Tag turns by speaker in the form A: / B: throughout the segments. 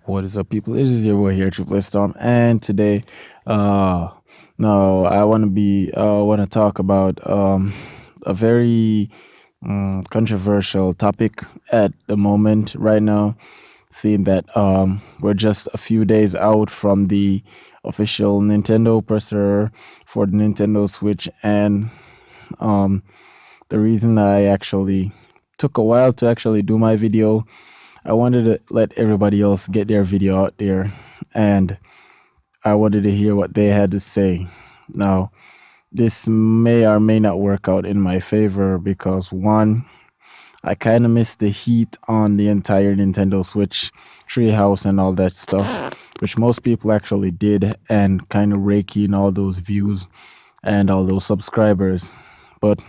A: What is up, people? This is your boy here, Triple Storm, and today, uh, no, I want to talk about a very controversial topic at the moment right now. Seeing that we're just a few days out from the official Nintendo presser for the Nintendo Switch, and um, the reason I actually took a while to actually do my video, I wanted to let everybody else get their video out there, and I wanted to hear what they had to say. Now, this may or may not work out in my favor because one, I kind of missed the heat on the entire Nintendo Switch treehouse and all that stuff, which most people actually did, and kind of rake in all those views and all those subscribers. But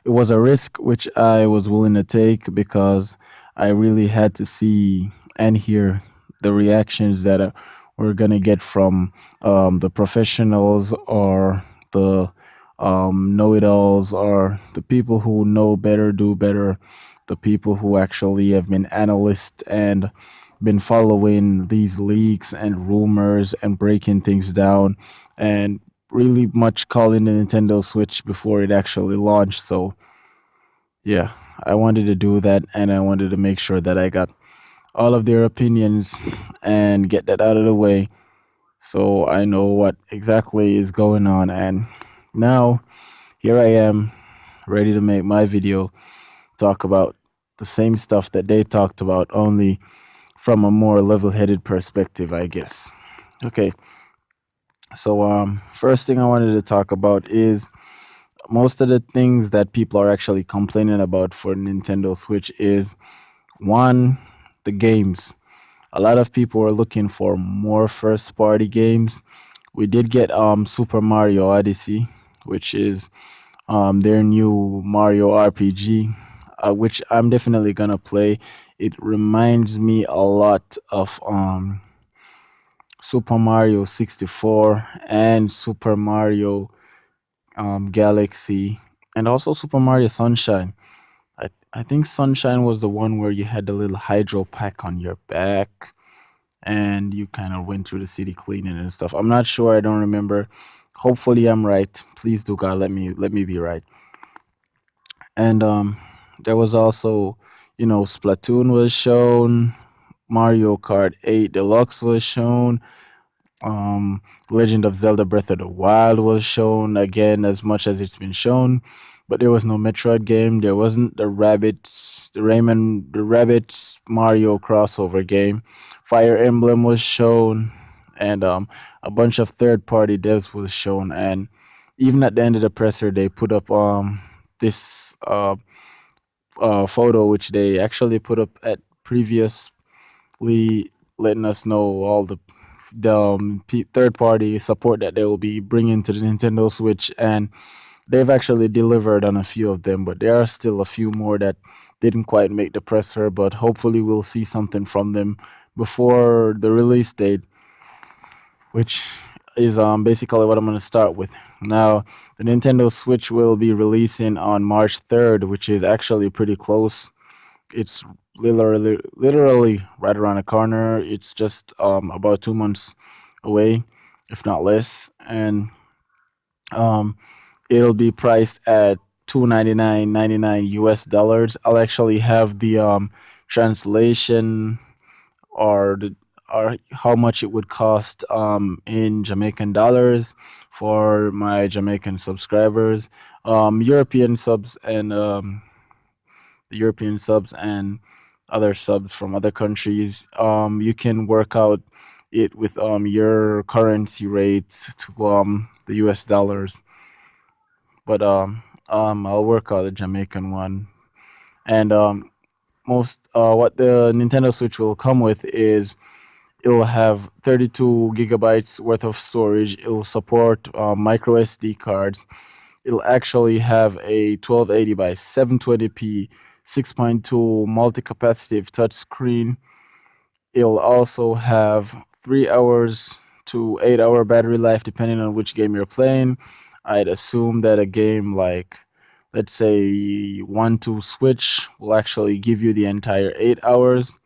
A: it was a risk which I was willing to take because I really had to see and hear the reactions that we're gonna get from the professionals or the know-it-alls or the people who know better, do better, the people who actually have been analysts and been following these leaks and rumors and breaking things down and really much calling the Nintendo Switch before it actually launched. So yeah, I wanted to do that and I wanted to make sure that I got all of their opinions and get that out of the way so I know what exactly is going on. And now here I am ready to make my video talk about the same stuff that they talked about, only from a more level headed perspective, I guess. Okay, so first thing I wanted to talk about is most of the things that people are actually complaining about for Nintendo Switch is one, the games. A lot of people are looking for more first party games. We did get Super Mario Odyssey, which is their new Mario RPG, which I'm definitely gonna play. It reminds me a lot of Super Mario 64 and Super Mario Galaxy, and also Super Mario Sunshine. I think Sunshine was the one where you had the little hydro pack on your back and you kind of went through the city cleaning and stuff. I'm not sure, I don't remember. Hopefully I'm right. Please do God let me be right. And there was also, Splatoon was shown, Mario Kart 8 Deluxe was shown, um, Legend of Zelda Breath of the Wild was shown again as much as it's been shown, but there was no Metroid game. There wasn't the Rabbits Mario crossover game. Fire Emblem was shown, and a bunch of third party devs was shown. And even at the end of the presser, they put up this photo which they actually put up at previously, letting us know all the third party support that they will be bringing to the Nintendo Switch, and they've actually delivered on a few of them, but there are still a few more that didn't quite make the presser. But hopefully, we'll see something from them before the release date, which is basically what I'm going to start with. Now, the Nintendo Switch will be releasing on March 3rd, which is actually pretty close. It's literally right around the corner. It's just about 2 months away, if not less, and um, it'll be priced at 299.99 US dollars. I'll actually have the translation or how much it would cost in Jamaican dollars for my Jamaican subscribers. European subs and the European subs and other subs from other countries, you can work out it with your currency rates to the US dollars. But I'll work out the Jamaican one. And most what the Nintendo Switch will come with is it'll have 32 gigabytes worth of storage. It'll support micro SD cards. It'll actually have a 1280 by 720p 6.2 multi-capacitive touchscreen. It'll also have 3 hours to 8 hour battery life depending on which game you're playing. I'd assume that a game like, let's say, One Two Switch will actually give you the entire 8 hours,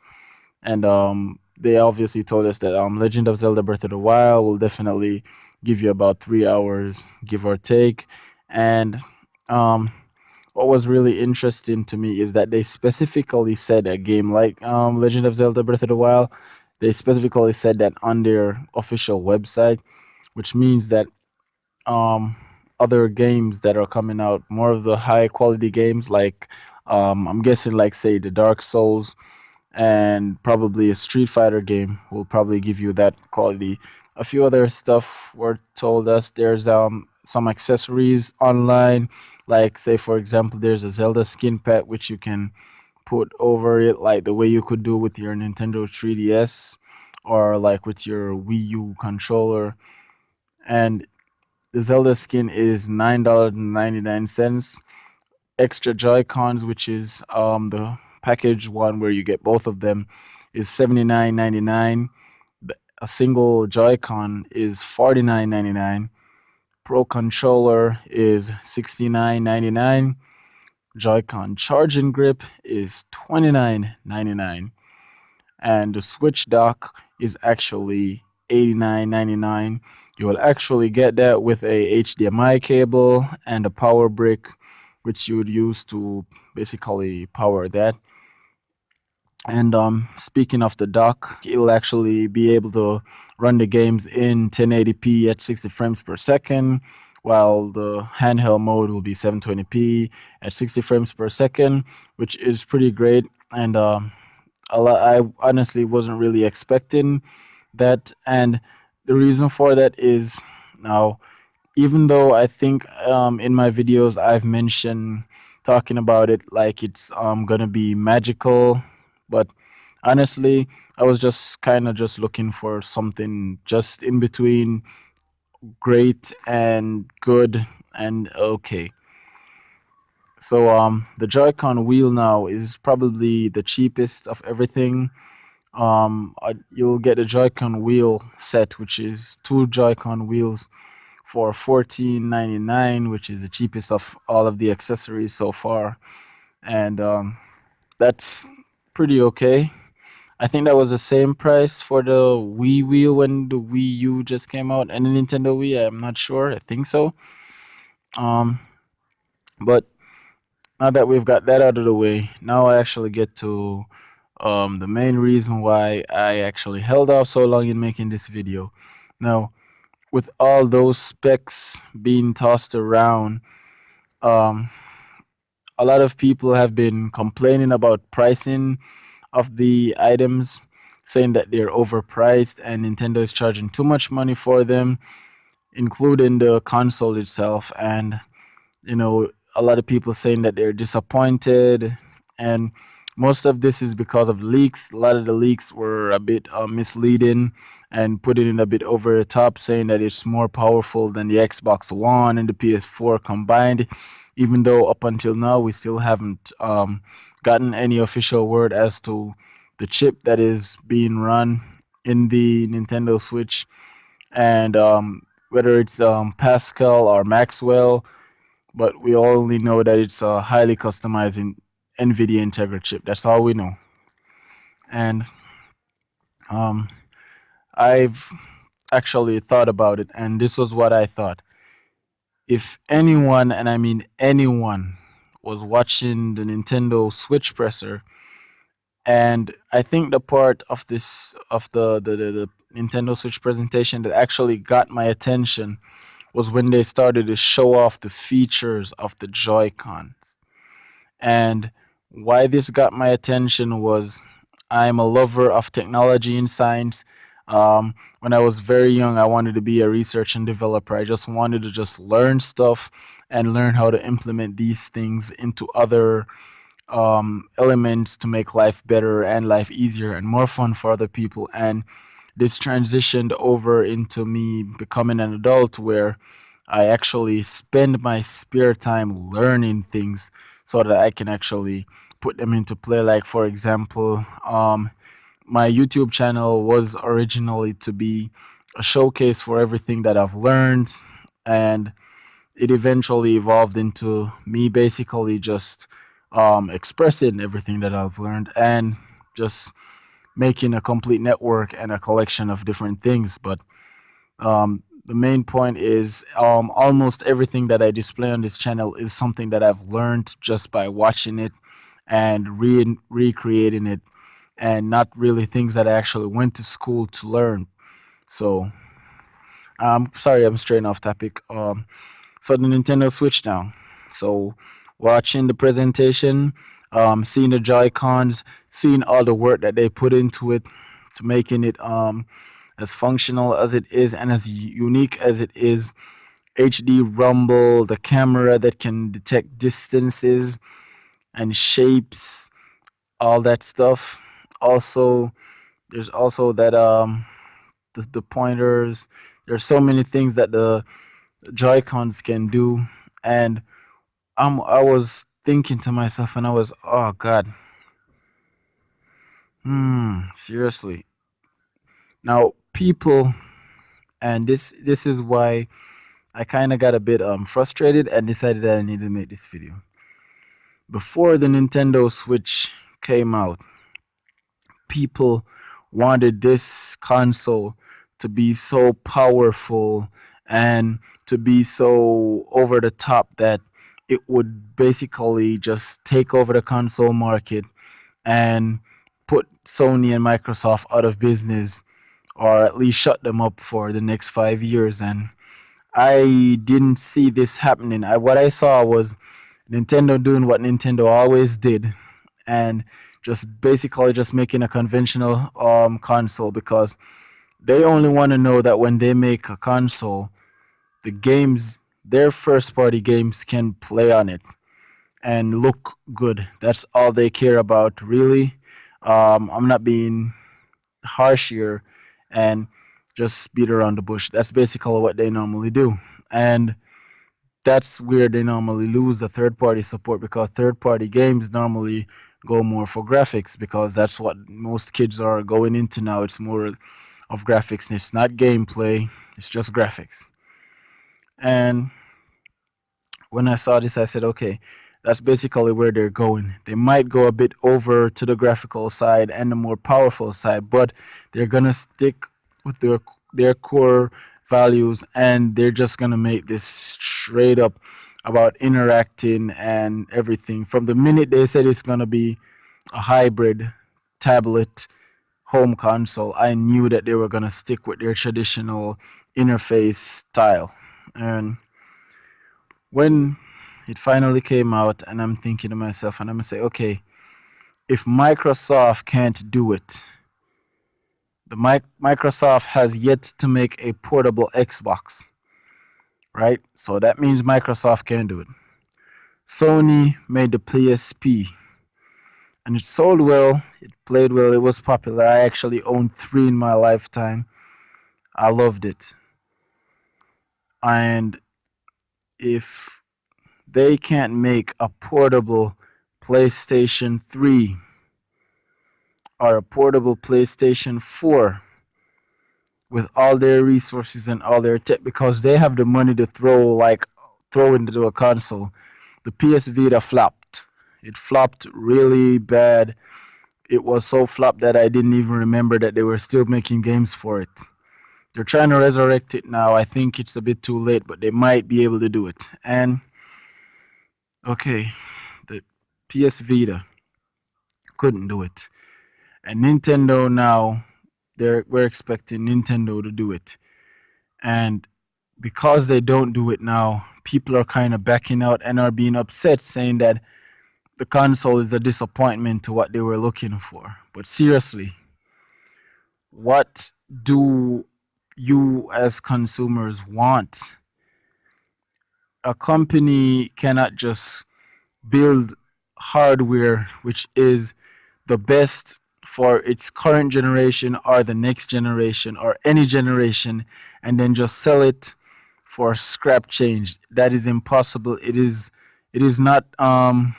A: and they obviously told us that Legend of Zelda Breath of the Wild will definitely give you about 3 hours, give or take. And um, what was really interesting to me is that they specifically said a game like Legend of Zelda Breath of the Wild, they specifically said that on their official website, which means that um, other games that are coming out, more of the high quality games, like I'm guessing, like say the Dark Souls and probably a Street Fighter game, will probably give you that quality. A few other stuff were told us. There's some accessories online, like say for example, there's a Zelda skin pack which you can put over it, like the way you could do with your Nintendo 3DS or like with your Wii U controller. And the Zelda skin is $9.99. Extra Joy Cons, which is the package one where you get both of them, is $79.99. A single Joy-Con is $49.99. Pro controller is $69.99. Joy-Con charging grip is $29.99. And the Switch dock is actually $89.99. You will actually get that with a HDMI cable and a power brick, which you would use to basically power that. And speaking of the dock, it'll actually be able to run the games in 1080p at 60 frames per second, while the handheld mode will be 720p at 60 frames per second, which is pretty great. And I honestly wasn't really expecting that. And the reason for that is, now, even though I think in my videos I've mentioned talking about it like it's gonna be magical, but honestly, I was just kind of just looking for something just in between great and good and okay. So the Joy-Con wheel now is probably the cheapest of everything. You'll get a Joy-Con wheel set, which is two Joy-Con wheels for 14.99, which is the cheapest of all of the accessories so far, and that's pretty okay. I think that was the same price for the Wii wheel when the Wii U just came out, and the Nintendo Wii. I'm not sure. I think so. Um, but now that we've got that out of the way, now I actually get to the main reason why I actually held off so long in making this video. Now, with all those specs being tossed around, um, a lot of people have been complaining about pricing of the items, saying that they're overpriced and Nintendo is charging too much money for them, including the console itself. And a lot of people saying that they're disappointed, and most of this is because of leaks. A lot of the leaks were a bit misleading and putting it a bit over the top, saying that it's more powerful than the Xbox One and the PS4 combined, even though up until now we still haven't gotten any official word as to the chip that is being run in the Nintendo Switch, and whether it's Pascal or Maxwell, but we only know that it's a highly customizing NVIDIA Integra chip. That's all we know. And um, I've actually thought about it, and this was what I thought. If anyone, and I mean anyone, was watching the Nintendo Switch presser, and I think the part of this of the Nintendo Switch presentation that actually got my attention was when they started to show off the features of the Joy-Con. And why this got my attention was, I'm a lover of technology and science. When I was very young, I wanted to be a research and developer. I just wanted to just learn stuff and learn how to implement these things into other elements to make life better and life easier and more fun for other people. And this transitioned over into me becoming an adult where I actually spend my spare time learning things so that I can actually put them into play. Like, for example, my YouTube channel was originally to be a showcase for everything that I've learned, and it eventually evolved into me basically just expressing everything that I've learned and just making a complete network and a collection of different things. But the main point is almost everything that I display on this channel is something that I've learned just by watching it and recreating it, and not really things that I actually went to school to learn. So sorry, I'm straying off topic. So the Nintendo Switch now. So watching the presentation, seeing the Joy Cons, seeing all the work that they put into it to making it as functional as it is and as unique as it is. HD rumble, the camera that can detect distances and shapes, all that stuff. Also, there's also that the pointers. There's so many things that the Joy Cons can do, and I was thinking to myself, and I was, oh God, seriously. Now, people, and this is why I kind of got a bit frustrated and decided that I needed to make this video. Before the Nintendo Switch came out, people wanted this console to be so powerful and to be so over the top that it would basically just take over the console market and put Sony and Microsoft out of business, or at least shut them up for the next 5 years. And I didn't see this happening. What I saw was Nintendo doing what Nintendo always did, and just basically just making a conventional console, because they only want to know that when they make a console, the games, their first party games, can play on it and look good. That's all they care about, really. I'm not being harsh here and just beat around the bush. That's basically what they normally do. And that's where they normally lose the third party support, because third party games normally go more for graphics, because that's what most kids are going into now. It's more of graphics, and it's not gameplay, it's just graphics. And when I saw this, I said, okay, that's basically where they're going. They might go a bit over to the graphical side and the more powerful side, but they're gonna stick with their core values, and they're just gonna make this straight up about interacting and everything. From the minute they said it's gonna be a hybrid tablet home console, I knew that they were gonna stick with their traditional interface style. And when it finally came out, and I'm thinking to myself, and I'm gonna say, okay, if Microsoft can't do it, Microsoft has yet to make a portable Xbox, right? So that means Microsoft can do it. Sony made the PSP, and it sold well, it played well, it was popular. I actually owned three in my lifetime. I loved it. And if they can't make a portable PlayStation 3 or a portable PlayStation 4 with all their resources and all their tech, because they have the money to throw into a console. The PS Vita flopped. It flopped really bad. It was so flopped that I didn't even remember that they were still making games for it. They're trying to resurrect it now. I think it's a bit too late, but they might be able to do it. And okay, the PS Vita couldn't do it. And Nintendo now, we're expecting Nintendo to do it. And because they don't do it now, people are kind of backing out and are being upset, saying that the console is a disappointment to what they were looking for. But seriously, what do you as consumers want? A company cannot just build hardware which is the best for its current generation or the next generation or any generation, and then just sell it for scrap change. That is impossible. It is not a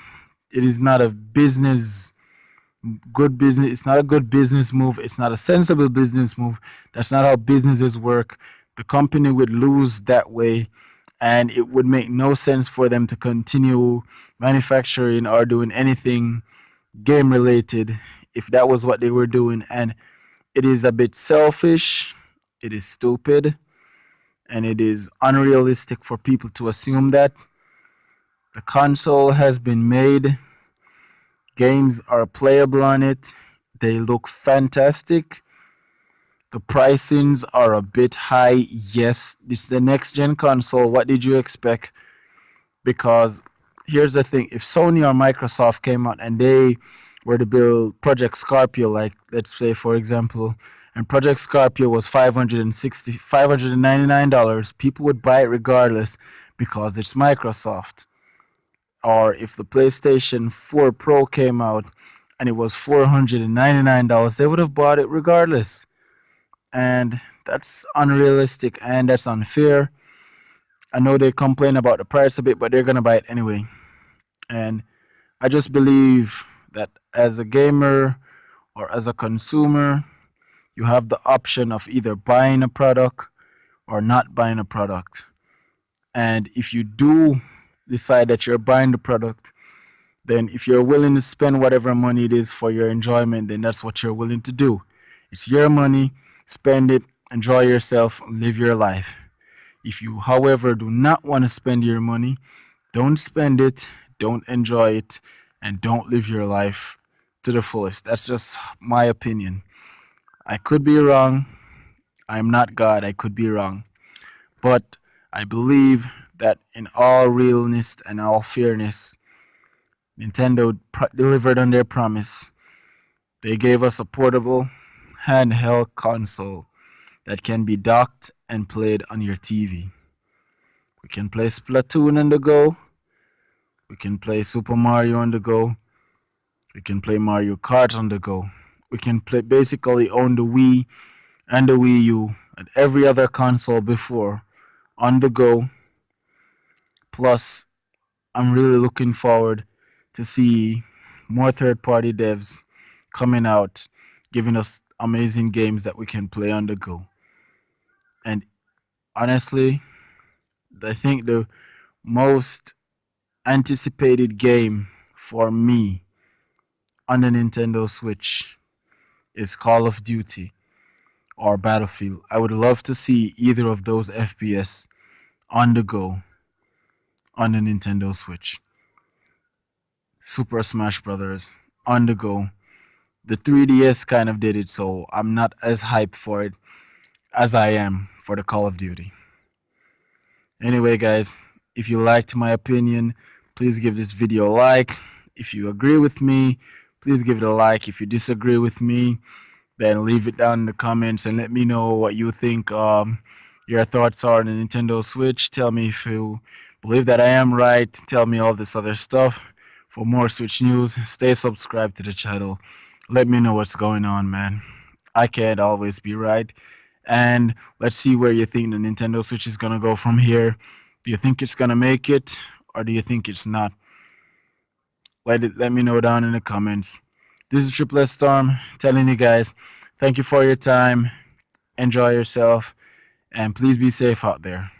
A: good business. It's not a good business move. It's not a sensible business move. That's not how businesses work. The company would lose that way, and it would make no sense for them to continue manufacturing or doing anything game related if that was what they were doing. And it is a bit selfish, it is stupid, and it is unrealistic for people to assume that. The console has been made, games are playable on it, they look fantastic. The pricings are a bit high. Yes, this is the next gen console. What did you expect? Because here's the thing, if Sony or Microsoft came out and they were to build Project Scorpio, like let's say for example, and Project Scorpio was $599, people would buy it regardless because it's Microsoft. Or if the PlayStation 4 Pro came out and it was $499, they would have bought it regardless. And that's unrealistic and that's unfair. I know they complain about the price a bit, but they're gonna buy it anyway. And I just believe that as a gamer or as a consumer, you have the option of either buying a product or not buying a product. And if you do decide that you're buying the product, then if you're willing to spend whatever money it is for your enjoyment, then that's what you're willing to do. It's your money, spend it, enjoy yourself, live your life. If you, however, do not want to spend your money, don't spend it, don't enjoy it, and don't live your life to the fullest. That's just my opinion. I could be wrong. I'm not God. I could be wrong. But I believe that in all realness and all fairness, Nintendo delivered on their promise. They gave us a portable handheld console that can be docked and played on your TV. We can play Splatoon on the go. We can play Super Mario on the go. We can play Mario Kart on the go. We can play basically own the Wii and the Wii U and every other console before on the go. Plus, I'm really looking forward to see more third-party devs coming out, giving us amazing games that we can play on the go. And honestly, I think the most anticipated game for me on the Nintendo Switch is Call of Duty or Battlefield. I would love to see either of those FPS on the go on the Nintendo Switch. Super Smash Brothers on the go. The 3DS kind of did it, so I'm not as hyped for it as I am for the Call of Duty. Anyway, guys, if you liked my opinion, please give this video a like. If you agree with me, please give it a like. If you disagree with me, then leave it down in the comments and let me know what you think your thoughts are on the Nintendo Switch. Tell me if you believe that I am right. Tell me all this other stuff. For more Switch news, stay subscribed to the channel. Let me know what's going on, man. I can't always be right. And let's see where you think the Nintendo Switch is going to go from here. Do you think it's going to make it or do you think it's not? Let me know down in the comments. This is Triple S Storm telling you guys, thank you for your time. Enjoy yourself and please be safe out there.